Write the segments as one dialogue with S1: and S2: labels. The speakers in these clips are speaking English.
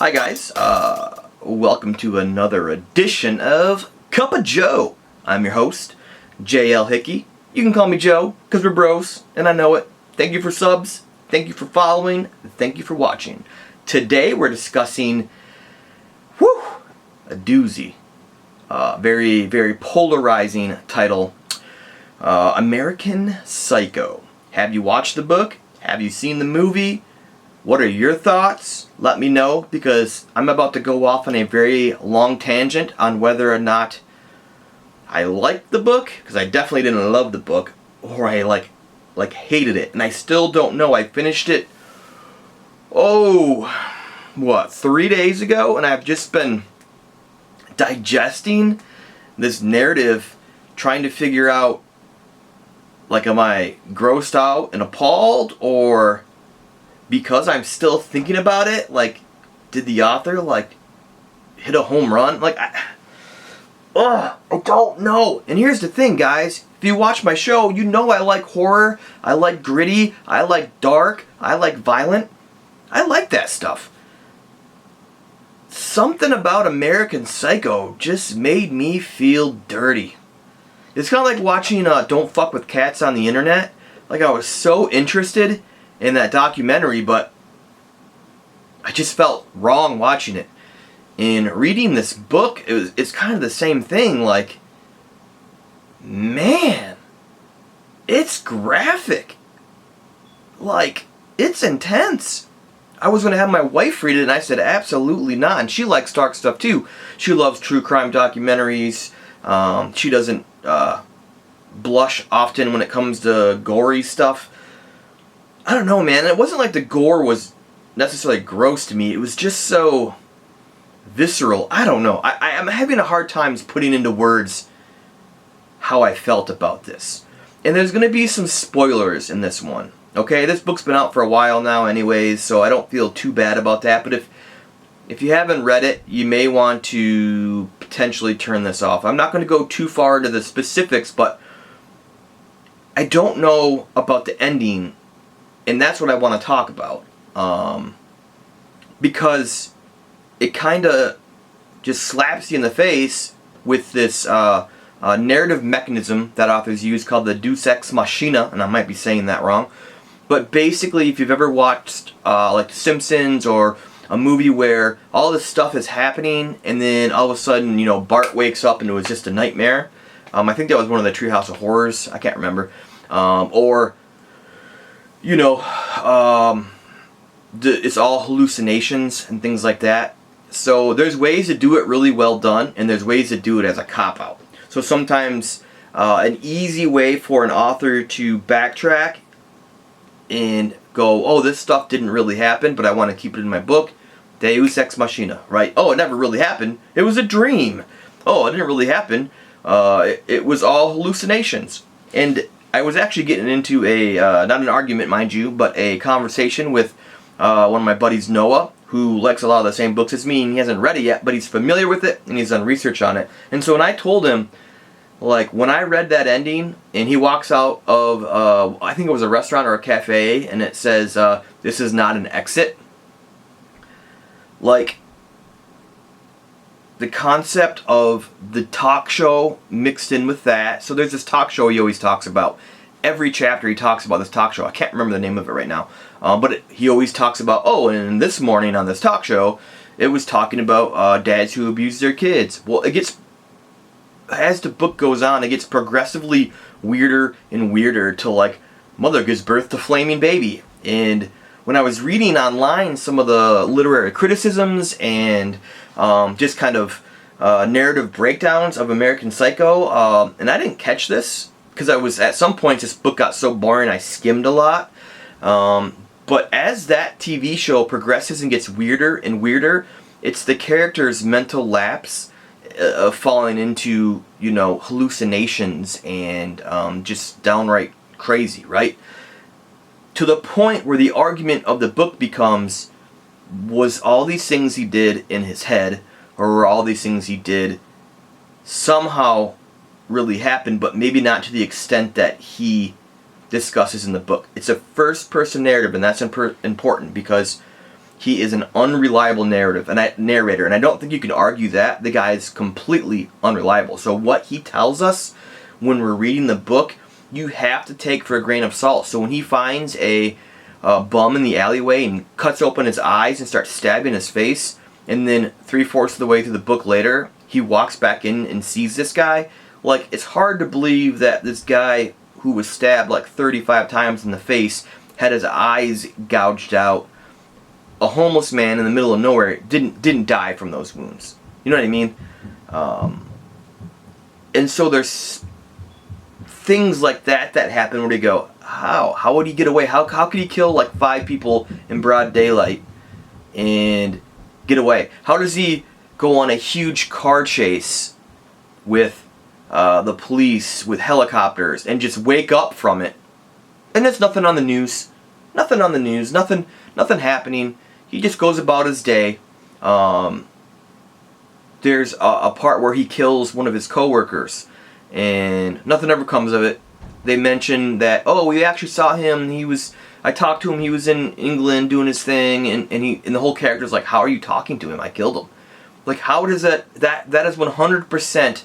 S1: Hi guys, welcome to another edition of Cup of Joe. I'm your host, JLHickey. You can call me Joe, because we're bros, and I know it. Thank you for subs, thank you for following, thank you for watching. Today we're discussing, a doozy. Very, very polarizing title, American Psycho. Have you watched the book? Have you seen the movie? What are your thoughts? Let me know, because I'm about to go off on a very long tangent on whether or not I liked the book, because I definitely didn't love the book, or I like hated it. And I still don't know. I finished it, 3 days ago, and I've just been digesting this narrative, trying to figure out, am I grossed out and appalled, or because I'm still thinking about it, did the author, hit a home run? I don't know. And here's the thing, guys. If you watch my show, you know I like horror, I like gritty, I like dark, I like violent. I like that stuff. Something about American Psycho just made me feel dirty. It's kind of like watching Don't Fuck With Cats on the internet. I was so interested in that documentary, but I just felt wrong watching it. In reading this book, it's kind of the same thing. Man, it's graphic. It's intense. I was going to have my wife read it, and I said absolutely not. And she likes dark stuff too. She loves true crime documentaries. She doesn't blush often when it comes to gory stuff. I don't know, man. It wasn't like the gore was necessarily gross to me. It was just so visceral. I don't know. I'm having a hard time putting into words how I felt about this. And there's going to be some spoilers in this one. Okay, this book's been out for a while now anyways, so I don't feel too bad about that. But if you haven't read it, you may want to potentially turn this off. I'm not going to go too far into the specifics, but I don't know about the ending. And that's what I want to talk about, because it kind of just slaps you in the face with this narrative mechanism that authors use called the Deus Ex Machina, and I might be saying that wrong. But basically, if you've ever watched The Simpsons, or a movie where all this stuff is happening, and then all of a sudden, Bart wakes up and it was just a nightmare. I think that was one of the Treehouse of Horrors. I can't remember. It's all hallucinations and things like that. So there's ways to do it really well done, and there's ways to do it as a cop-out. So sometimes an easy way for an author to backtrack and go, oh, this stuff didn't really happen, but I want to keep it in my book. Deus Ex Machina, right? Oh, it never really happened. It was a dream. Oh, it didn't really happen. It was all hallucinations. And I was actually getting into not an argument, mind you, but a conversation with one of my buddies, Noah, who likes a lot of the same books as me, and he hasn't read it yet, but he's familiar with it, and he's done research on it. And so when I told him, when I read that ending, and he walks out of, I think it was a restaurant or a cafe, and it says, this is not an exit. The concept of the talk show mixed in with that. So there's this talk show he always talks about. Every chapter he talks about this talk show. I can't remember the name of it right now. But he always talks about, and this morning on this talk show, it was talking about dads who abuse their kids. Well, as the book goes on, it gets progressively weirder and weirder till mother gives birth to flaming baby. And when I was reading online some of the literary criticisms and just kind of narrative breakdowns of American Psycho, and I didn't catch this because I was, at some point, this book got so boring I skimmed a lot. But as that TV show progresses and gets weirder and weirder, it's the character's mental lapse of falling into, hallucinations and just downright crazy, right? To the point where the argument of the book becomes, was all these things he did in his head, or were all these things he did somehow really happened, but maybe not to the extent that he discusses in the book. It's a first-person narrative, and that's important because he is an unreliable narrator, and I don't think you can argue that. The guy is completely unreliable. So what he tells us when we're reading the book, you have to take for a grain of salt. So when he finds a bum in the alleyway and cuts open his eyes and starts stabbing his face, and then 3/4 of the way through the book later, he walks back in and sees this guy, like, it's hard to believe that this guy who was stabbed like 35 times in the face, had his eyes gouged out, a homeless man in the middle of nowhere, didn't die from those wounds. You know what I mean? And so there's things like that happen where you go, how would he get away? How could he kill like 5 people in broad daylight and get away? How does he go on a huge car chase with the police, with helicopters, and just wake up from it? And there's nothing on the news. Nothing on the news. Nothing happening. He just goes about his day. There's a part where he kills one of his coworkers, and nothing ever comes of it. They mention that, oh, we actually saw him. I talked to him. He was in England doing his thing, and the whole character's like, how are you talking to him? I killed him. Like, how does that is 100%.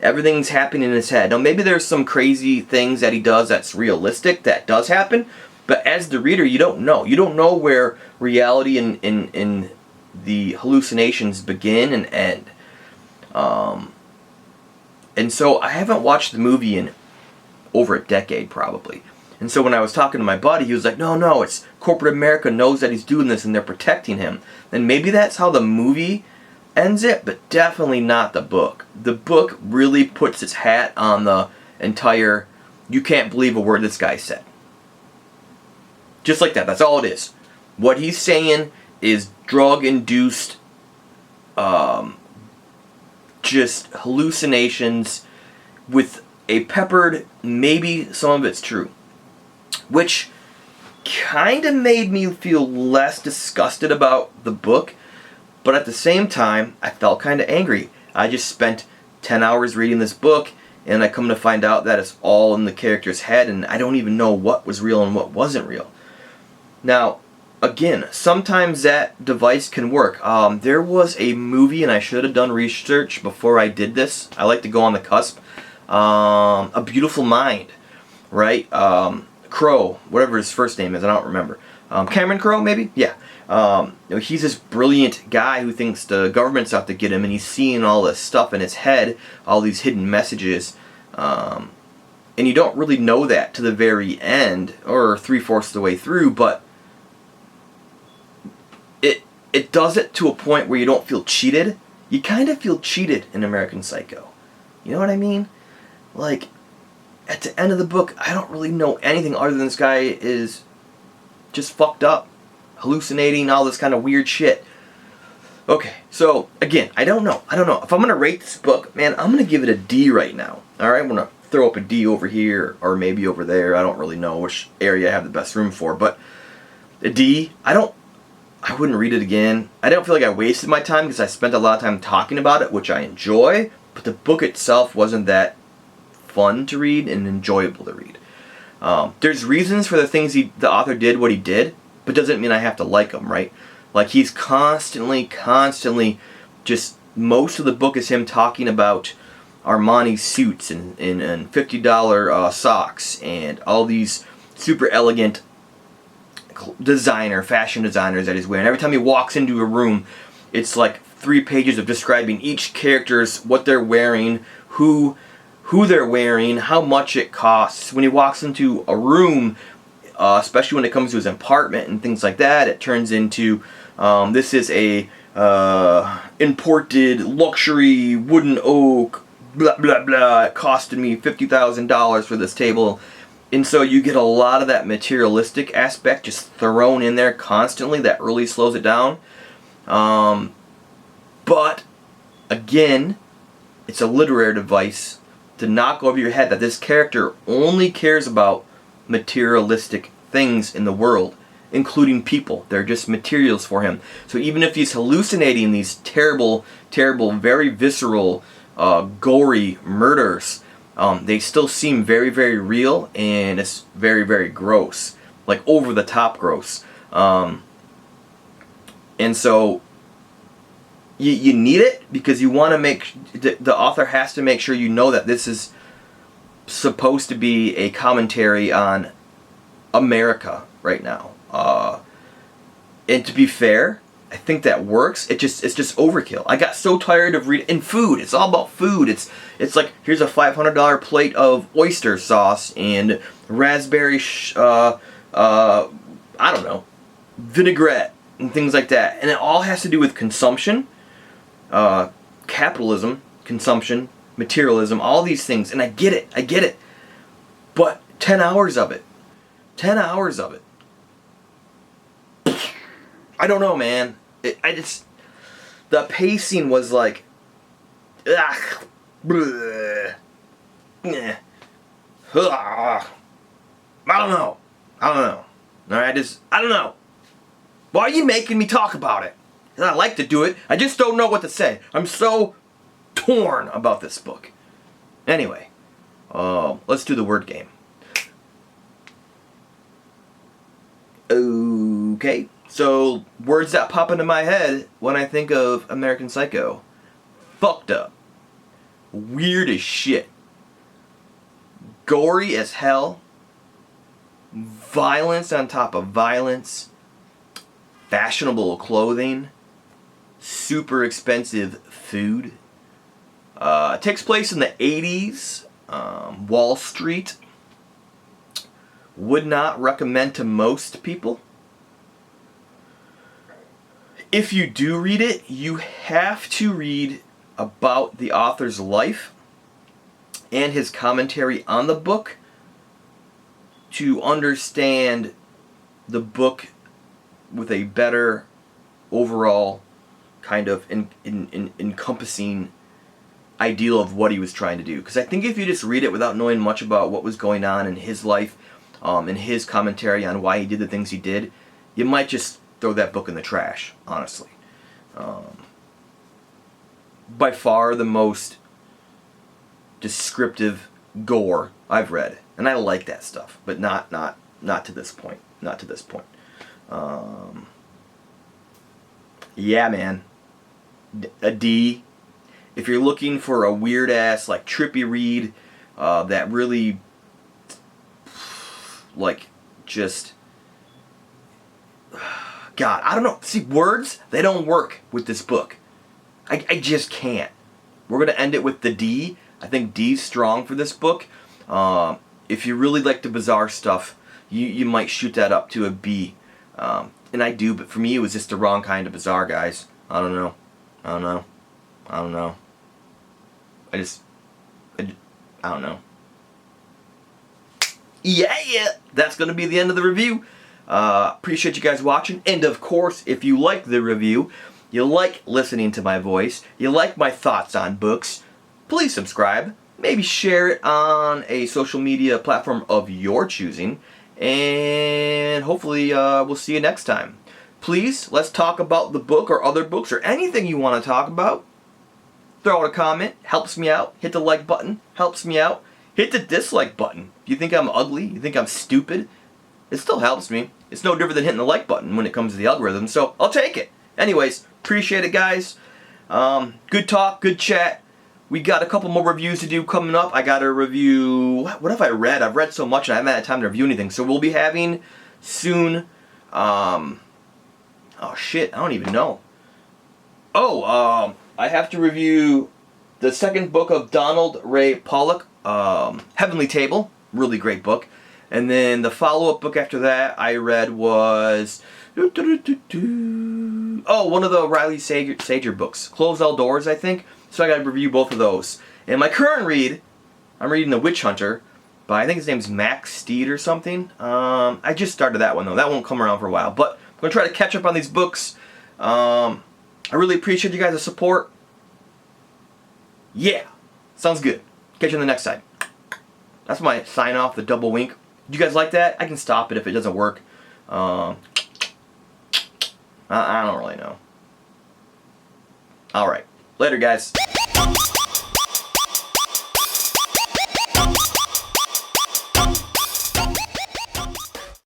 S1: Everything's happening in his head. Now, maybe there's some crazy things that he does that's realistic, that does happen, but as the reader, you don't know. You don't know where reality and the hallucinations begin and end. And so I haven't watched the movie in over a decade, probably. And so when I was talking to my buddy, he was like, no, it's corporate America knows that he's doing this and they're protecting him. And maybe that's how the movie ends it, but definitely not the book. The book really puts its hat on the entire, you can't believe a word this guy said. Just like that. That's all it is. What he's saying is drug-induced, just hallucinations with a peppered, maybe some of it's true. Which kind of made me feel less disgusted about the book. But at the same time, I felt kind of angry. I just spent 10 hours reading this book, and I come to find out that it's all in the character's head, and I don't even know what was real and what wasn't real. Now, again, sometimes that device can work. There was a movie, and I should have done research before I did this. I like to go on the cusp. A Beautiful Mind, right? Crowe, whatever his first name is, I don't remember. Cameron Crowe, maybe? Yeah. He's this brilliant guy who thinks the government's out to get him, and he's seeing all this stuff in his head, all these hidden messages, and you don't really know that to the very end, or 3/4 of the way through, but it does it to a point where you don't feel cheated. You kind of feel cheated in American Psycho. You know what I mean? Like, at the end of the book, I don't really know anything other than this guy is just fucked up, hallucinating, all this kind of weird shit. Okay, so again, I don't know. If I'm going to rate this book, man, I'm going to give it a D right now. Alright, I'm going to throw up a D over here, or maybe over there. I don't really know which area I have the best room for, but a D. I wouldn't read it again. I don't feel like I wasted my time because I spent a lot of time talking about it, which I enjoy, but the book itself wasn't that fun to read and enjoyable to read. There's reasons for the things the author did what he did, but doesn't mean I have to like him, right? Like, he's constantly, just, most of the book is him talking about Armani suits and $50 socks and all these super elegant fashion designers that he's wearing. Every time he walks into a room, it's like 3 pages of describing each character's, what they're wearing, who they're wearing, how much it costs. When he walks into a room, especially when it comes to his apartment and things like that, it turns into, this is a imported luxury wooden oak, blah blah blah, it costed me $50,000 for this table. And so you get a lot of that materialistic aspect just thrown in there constantly. That really slows it down. But again, it's a literary device to knock over your head that this character only cares about materialistic things in the world, including people. They're just materials for him. So even if he's hallucinating these terrible, very visceral, gory murders, they still seem very, very real, and it's very, very gross. Like, over the top gross. And so you need it because you want to make, the author has to make sure you know that this is supposed to be a commentary on America right now. And to be fair, I think that works. It's just overkill. I got so tired of reading, and food. It's all about food. It's like, here's a $500 plate of oyster sauce and raspberry I don't know, vinaigrette and things like that. And it all has to do with consumption, capitalism, consumption, materialism, all these things. And I get it. But 10 hours of it. 10 hours of it. I don't know, man. The pacing was like, ugh, bleh, I don't know. Alright, I don't know. Why are you making me talk about it? I like to do it. I just don't know what to say. I'm so torn about this book. Anyway, let's do the word game. Okay, so words that pop into my head when I think of American Psycho. Fucked up. Weird as shit. Gory as hell. Violence on top of violence. Fashionable clothing. Super expensive food. It takes place in the 80s. Wall Street. Would not recommend to most people. If you do read it, you have to read about the author's life and his commentary on the book to understand the book with a better overall kind of encompassing ideal of what he was trying to do. Because I think if you just read it without knowing much about what was going on in his life, and his commentary on why he did the things he did, you might just throw that book in the trash, honestly. By far the most descriptive gore I've read, and I like that stuff, but not to this point. Not to this point. Yeah, man. A D. If you're looking for a weird ass, like trippy read, that really, like, just, God, I don't know. See, words, they don't work with this book. I just can't. We're going to end it with the D. I think D's strong for this book. If you really like the bizarre stuff, you might shoot that up to a B. And I do, but for me it was just the wrong kind of bizarre, guys. I don't know. I don't know. I don't know. Yeah, that's going to be the end of the review. Appreciate you guys watching. And of course, if you like the review, you like listening to my voice, you like my thoughts on books, please subscribe. Maybe share it on a social media platform of your choosing. And hopefully we'll see you next time. Please, let's talk about the book or other books or anything you want to talk about. Throw out a comment. Helps me out. Hit the like button. Helps me out. Hit the dislike button. If you think I'm ugly, you think I'm stupid, it still helps me. It's no different than hitting the like button when it comes to the algorithm, so I'll take it. Anyways, appreciate it, guys. Good talk, good chat. We got a couple more reviews to do coming up. I got to review... What have I read? I've read so much and I haven't had time to review anything. So we'll be having soon... oh, shit. I don't even know. I have to review the second book of Donald Ray Pollock, Heavenly Table. Really great book. And then the follow-up book after that I read was... one of the Riley Sager books. Close All Doors, I think. So I got to review both of those. And my current read, I'm reading The Witch Hunter by, I think his name's Max Steed or something. I just started that one though. That won't come around for a while. But I'm going to try to catch up on these books. I really appreciate you guys' support. Yeah. Sounds good. Catch you on the next side. That's my sign off, the double wink. Do you guys like that? I can stop it if it doesn't work. I don't really know. Alright. Later, guys.